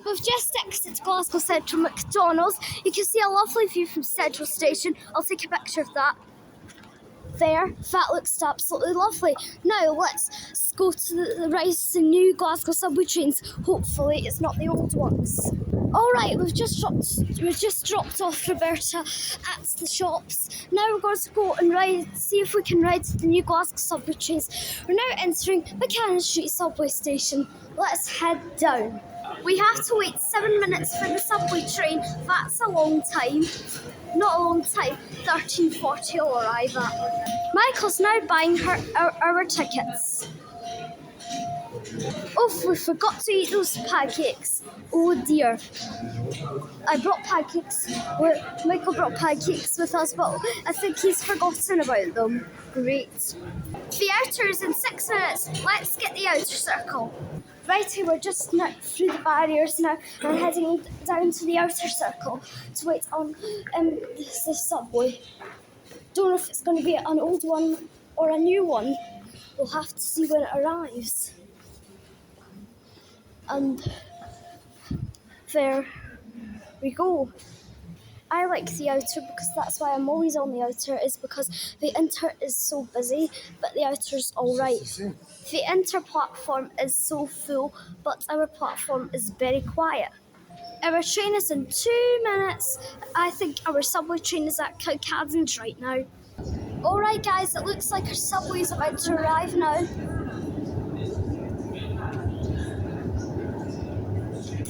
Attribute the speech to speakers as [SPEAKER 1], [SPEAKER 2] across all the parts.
[SPEAKER 1] We've just exited Glasgow Central McDonald's. You can see a lovely view from Central Station. I'll take a picture of that. There, that looks absolutely lovely. Now let's go to the rising new Glasgow subway trains. Hopefully it's not the old ones. Alright, we've just dropped off Roberta at the shops. Now we're going to go and see if we can ride the new Glasgow subway trains. We're now entering Buchanan Street subway station. Let's head down. We have to wait 7 minutes for the subway train. That's a long time. Not a long time. 13:40 will arrive at. Michael's now buying our tickets. Oh, we forgot to eat those pancakes. Oh dear. I brought pancakes. Michael brought pancakes with us, but I think he's forgotten about them. Great. The outer is in 6 minutes. Let's get the outer circle. Righty, we're just now through the barriers now and heading down to the outer circle to wait on the subway. Don't know if it's going to be an old one or a new one. We'll have to see when it arrives. And there we go. I like the outer because that's why I'm always on the outer, is because the inter is so busy, but the outer's alright. The inter platform is so full, but our platform is very quiet. Our train is in 2 minutes. I think our subway train is at Cowcaddens right now. Alright guys, it looks like our subway is about to arrive now.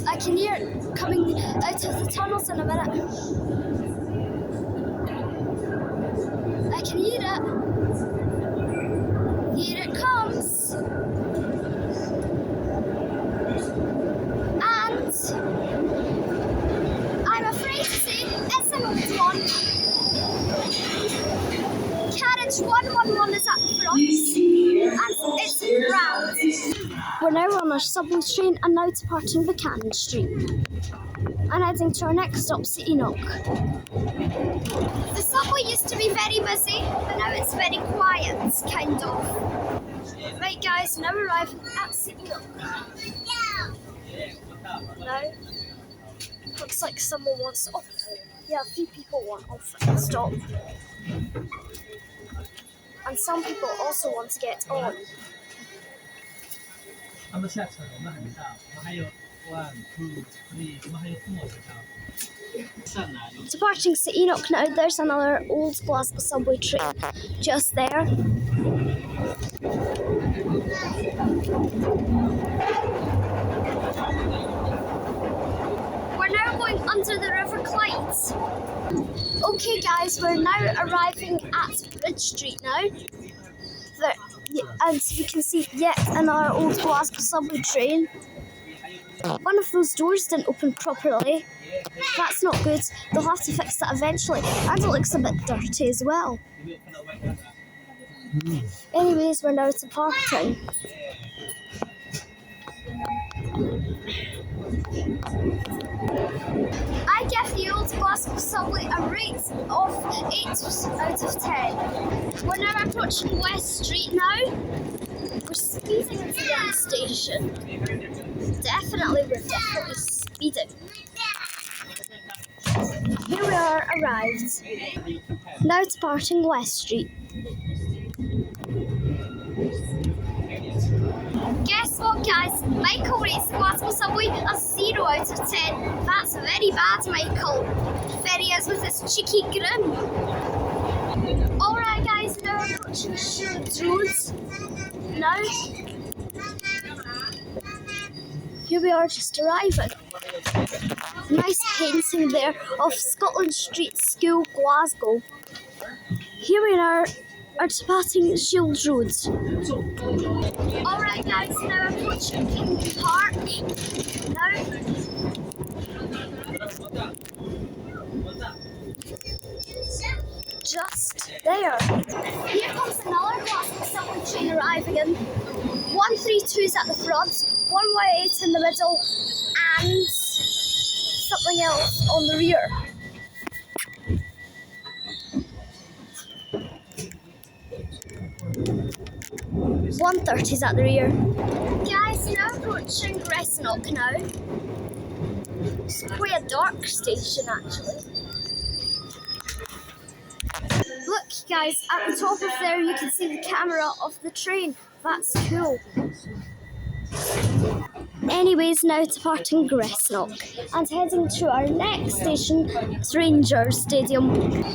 [SPEAKER 1] I can hear it coming out of the tunnels in a minute. I can hear it. Here it comes. And I'm afraid to say it's an old one. Carriage 111 is at the front. And it's round. We're now on our subway train and now departing Buchanan Street and heading to our next stop, St Enoch. The subway used to be very busy, but now it's very quiet, kind of. Right guys, now we're arriving at St Enoch. Now, looks like someone wants off. Yeah, a few people want off at the stop. And some people also want to get on. Departing St Enoch now, there's another old Glasgow subway train just there. We're now going under the River Clyde. Okay guys, we're now arriving at Bridge Street now. And you can see yet another old Glasgow subway train. One of those doors didn't open properly. That's not good. They'll have to fix that eventually. And it looks a bit dirty as well. Anyways, we're now departing. I give the old Glasgow subway a rate of 8 out of 10. We're now approaching West Street now. We're speeding into the end station. We're definitely speeding. Here we are, arrived. Now departing West Street. Guess what guys, Michael rates the Glasgow subway a 0 out of 10. That's very bad, Michael. There he is with his cheeky grin. Alright guys, now we're approaching Shields Road. Now, here we are just arriving. Nice painting there of Scotland Street School, Glasgow. Here we are departing Shields Road. Alright guys, now approaching King Park. Now, just there. Here comes another Glasgow subway train arriving in. 132 is at the front, 118 in the middle, and something else on the rear. 130 is at the rear. Guys, now approaching Glasgow now. It's quite a dark station actually. Look guys, at the top of there you can see the camera of the train. That's cool. Anyways, now departing Glasgow and heading to our next station, Rangers Stadium.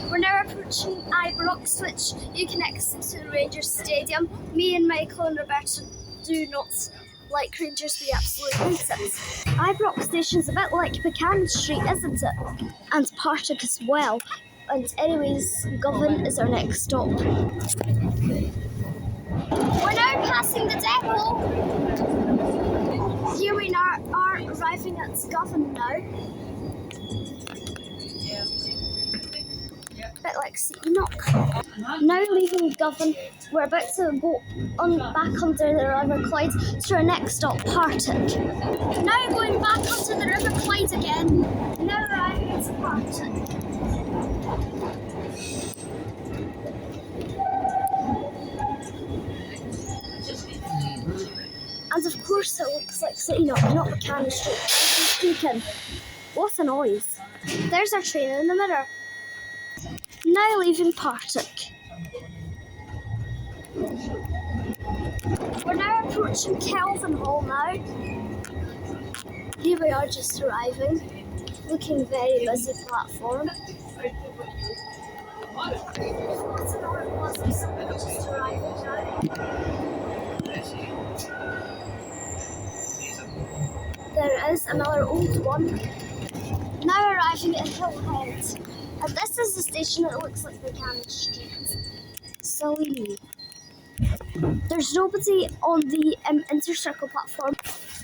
[SPEAKER 1] We're now approaching Ibrox, which you can exit to the Rangers Stadium. Me and Michael and Roberta do not like Rangers, we absolutely hate it. Ibrox Station's a bit like Buchanan Street, isn't it? And Partick as well. And anyways, Govan is our next stop. We're now passing the depot. Here we are arriving at Govan now. A bit like Enoch. Now leaving Govan, we're about to go back under the River Clyde to our next stop, Partick. Now going back onto the River Clyde again. Now arriving at Partick. And of course it looks like Enoch, not Buchanan Street. Speaking. What a noise. There's our train in the mirror. Now leaving Partick. We're now approaching Kelvin Hall now. Here we are just arriving. Looking very busy platform. Just arriving now. There is another old one. Now arriving at Hillhead. And this is the station that looks like Buchanan Street. Silly me. There's nobody on the inner circle platform,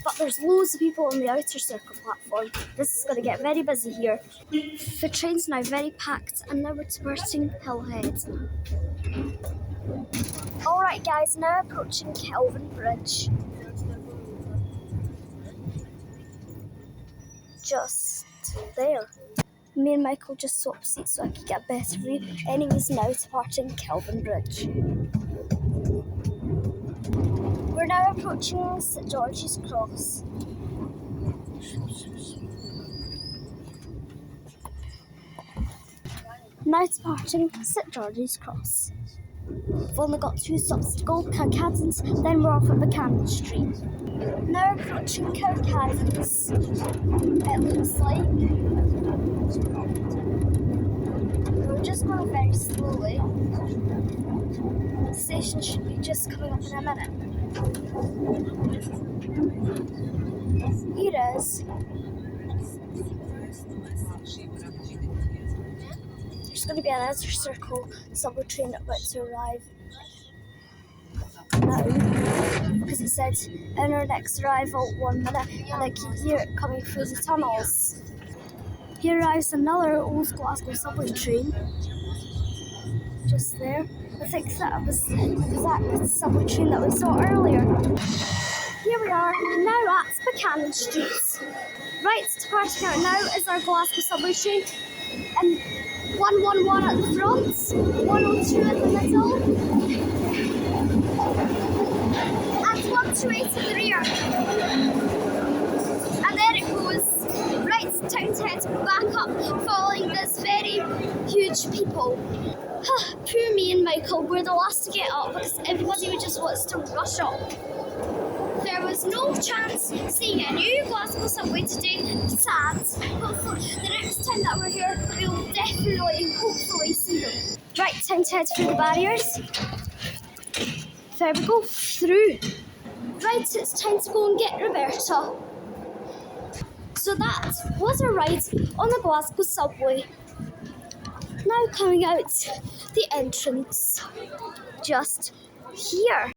[SPEAKER 1] but there's loads of people on the outer circle platform. This is going to get very busy here. The train's now very packed and now we're departing Hillhead. Alright guys, now approaching Kelvin Bridge. Just there. Me and Michael just swapped seats so I could get a better view. Anyways, now departing Kelvin Bridge. We're now approaching St George's Cross. Now departing St George's Cross. We've only got 2 stops to go, Kirkcadens, then we're off at Buchanan Street. Now approaching Kirkcadens, it looks like. We're just going very slowly. The station should be just coming up in a minute. Here it is. There's going to be another circle subway train about to arrive now, because it said in our next arrival 1 minute, and I can hear it coming through the tunnels. Here arrives another old Glasgow subway train. Just there. I think that was the exact subway train that we saw earlier. Here we are, now at Buchanan Street. Right, departing out now is our Glasgow subway train. 111 at the front, 102 at the middle, and 128 at the rear. And there it goes, right down to head back up, following this very huge people. Poor me and Michael, we're the last to get up because everybody just wants to rush up. There was no chance seeing a new Glasgow subway today. Sad. Hopefully, the next time that we're here, we'll definitely, hopefully see them. Right, time to head through the barriers. There we go, through. Right, it's time to go and get Roberta. So that was our ride on the Glasgow subway. Now coming out the entrance, just here.